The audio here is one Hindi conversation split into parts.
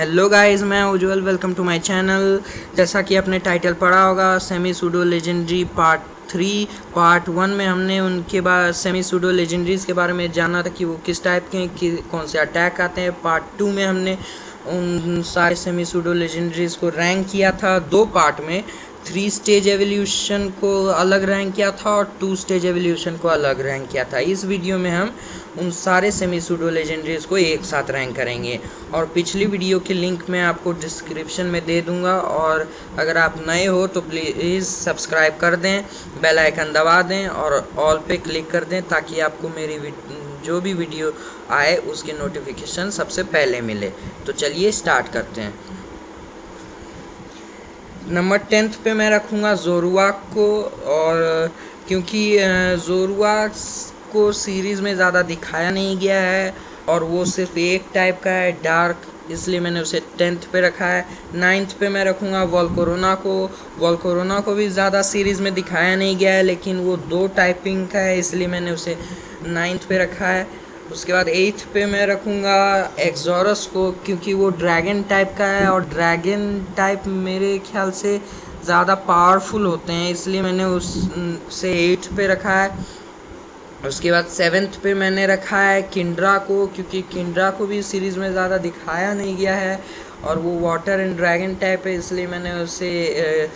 हेलो गाइस, मैं उज्जवल। Welcome to my channel. जैसा कि आपने टाइटल पढ़ा होगा, semi pseudo legendary part 3। Part 1 में हमने उनके बाद सेमी सूडो लेजेंडरीज के बारे में जाना था कि वो किस टाइप के कि कौन से अटैक आते हैं। पार्ट 2 में हमने उन सारे सेमी सूडो लेजेंडरीज को रैंक किया था दो पार्ट में। 3 स्टेज एवोल्यूशन को अलग रैंक किया था और 2 स्टेज एवोल्यूशन को अलग रैंक किया था। इस वीडियो में हम उन सारे सेमी सूडो लेजेंडरीज को एक साथ रैंक करेंगे और पिछली वीडियो की लिंक मैं आपको डिस्क्रिप्शन में दे दूंगा। और अगर आप नए हो तो प्लीज़ सब्सक्राइब कर दें, बेल आइकन दबा दें और ऑल पे क्लिक कर दें ताकि आपको मेरी जो भी वीडियो आए उसकी नोटिफिकेशन सबसे पहले मिले। तो चलिए स्टार्ट करते हैं। नंबर 10 पे मैं रखूँगा जोरुआक को, और क्योंकि जोरुआक को सीरीज़ में ज़्यादा दिखाया नहीं गया है और वो सिर्फ एक टाइप का है, डार्क, इसलिए मैंने उसे 10th पे रखा है। 9th पे मैं रखूँगा वोल्कोरोना को। वोल्कोरोना को भी ज़्यादा सीरीज़ में दिखाया नहीं गया है, लेकिन वो 2 टाइपिंग का है, इसलिए मैंने उसे 9th पे रखा है। उसके बाद 8th पे मैं रखूँगा एक्सोरस को, क्योंकि वो ड्रैगन टाइप का है और ड्रैगन टाइप मेरे ख्याल से ज़्यादा पावरफुल होते हैं, इसलिए मैंने उसे 8th पे रखा है। उसके बाद 7th पे मैंने रखा है किंड्रा को, क्योंकि किंड्रा को भी सीरीज़ में ज़्यादा दिखाया नहीं गया है और वो वाटर एंड ड्रैगन टाइप है, इसलिए मैंने उसे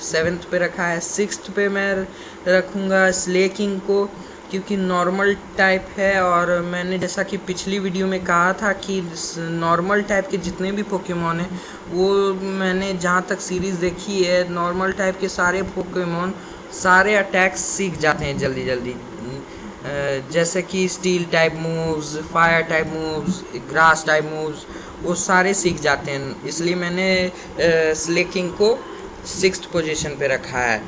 7th पे रखा है। 6th पे मैं रखूँगा स्लेकिंग को, क्योंकि नॉर्मल टाइप है और मैंने जैसा कि पिछली वीडियो में कहा था कि नॉर्मल टाइप के जितने भी पोकेमॉन हैं वो मैंने जहाँ तक सीरीज़ देखी है, नॉर्मल टाइप के सारे पोकेमॉन सारे अटैक्स सीख जाते हैं जल्दी जल्दी, जैसे कि steel type moves, fire type moves, grass type moves, वो सारे सीख जाते हैं, इसलिए मैंने स्लेकिंग को 6th पोजीशन पे रखा है।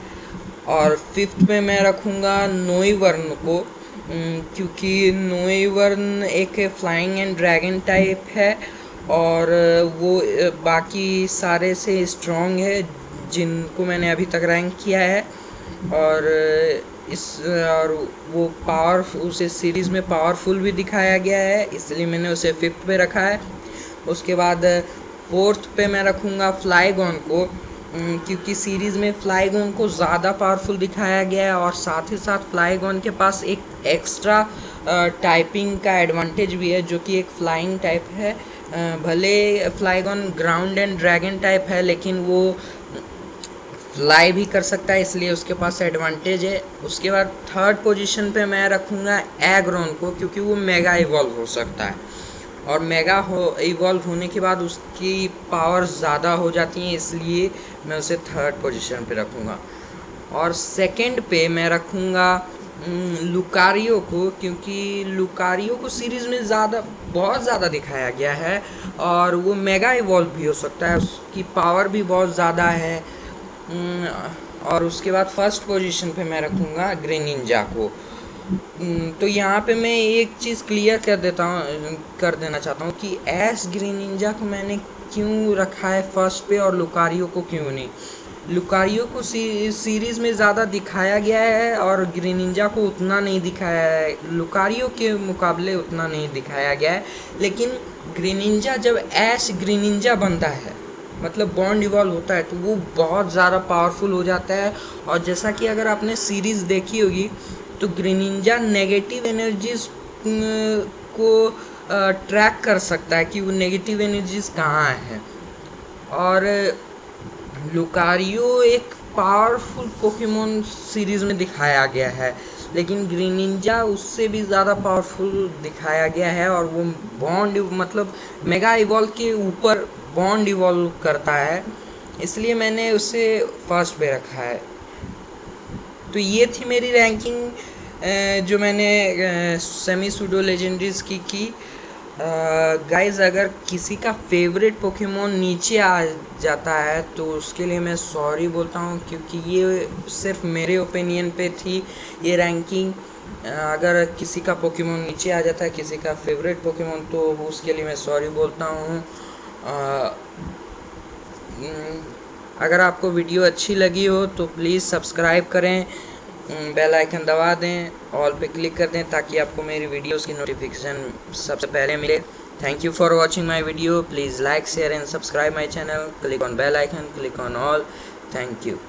और 5th पे मैं रखूँगा नोईवर्न को, क्योंकि नोईवर्न एक फ्लाइंग एंड ड्रैगन टाइप है और वो बाकी सारे से स्ट्रॉन्ग है जिनको मैंने अभी तक रैंक किया है। और और वो उसे सीरीज़ में पावरफुल भी दिखाया गया है, इसलिए मैंने उसे 5th पे रखा है। उसके बाद 4th पे मैं रखूँगा फ्लाइगॉन को, क्योंकि सीरीज़ में फ्लाइगॉन को ज़्यादा पावरफुल दिखाया गया है और साथ ही साथ फ्लाइगॉन के पास एक एक्स्ट्रा टाइपिंग का एडवांटेज भी है, जो कि एक फ्लाइंग टाइप है। भले फ्लाइगॉन ग्राउंड एंड ड्रैगन टाइप है, लेकिन वो फ्लाई भी कर सकता है, इसलिए उसके पास एडवांटेज है। उसके बाद 3rd पोजीशन पे मैं रखूँगा एग्रोन को, क्योंकि वो मेगा इवॉल्व हो सकता है और मेगा इवॉल्व होने के बाद उसकी पावर ज़्यादा हो जाती है, इसलिए मैं उसे 3rd पोजीशन पे रखूँगा। और 2nd पे मैं रखूँगा लुकारियो को, क्योंकि लुकारियो को सीरीज़ में बहुत ज़्यादा दिखाया गया है और वो मेगा इवॉल्व भी हो सकता है, उसकी पावर भी बहुत ज़्यादा है। और उसके बाद 1st पोजीशन पे मैं रखूँगा ग्रेनिंजा को। तो यहाँ पे मैं एक चीज़ क्लियर कर देना चाहता हूँ कि एस ग्रेनिंजा को मैंने क्यों रखा है 1st पे और लुकारियो को क्यों नहीं। लुकारियो को सीरीज़ में ज़्यादा दिखाया गया है और ग्रेनिंजा को उतना नहीं दिखाया है, लुकारियो के मुकाबले उतना नहीं दिखाया गया है। लेकिन ग्रेनिंजा जब एश ग्रेनिंजा बनता है, मतलब बॉन्ड इवॉल्व होता है, तो वो बहुत ज़्यादा पावरफुल हो जाता है। और जैसा कि अगर आपने सीरीज़ देखी होगी तो ग्रेनिंजा नेगेटिव एनर्जीज को ट्रैक कर सकता है कि वो नेगेटिव एनर्जीज कहाँ है। और लुकारियो एक पावरफुल पोकेमॉन सीरीज़ में दिखाया गया है, लेकिन ग्रेनिंजा उससे भी ज़्यादा पावरफुल दिखाया गया है और वो बॉन्ड मतलब मेगा इवॉल्व के ऊपर बॉन्ड इवॉल्व करता है, इसलिए मैंने उसे 1st पे रखा है। तो ये थी मेरी रैंकिंग जो मैंने सेमी सूडो लेजेंडरीज की। गाइज़, अगर किसी का फेवरेट पोकेमॉन नीचे आ जाता है तो उसके लिए मैं सॉरी बोलता हूँ, क्योंकि ये सिर्फ मेरे ओपिनियन पे थी ये रैंकिंग। अगर किसी का पोकेमॉन नीचे आ जाता है, किसी का फेवरेट पोकेमॉन, तो उसके लिए मैं सॉरी बोलता हूँ। अगर आपको वीडियो अच्छी लगी हो तो प्लीज़ सब्सक्राइब करें, बेल आइकन दबा दें, ऑल पे क्लिक कर दें ताकि आपको मेरी वीडियोस की नोटिफिकेशन सबसे पहले मिले। Thank you for watching my video. Please like, share and subscribe my channel. Click on bell icon, click on all. Thank you.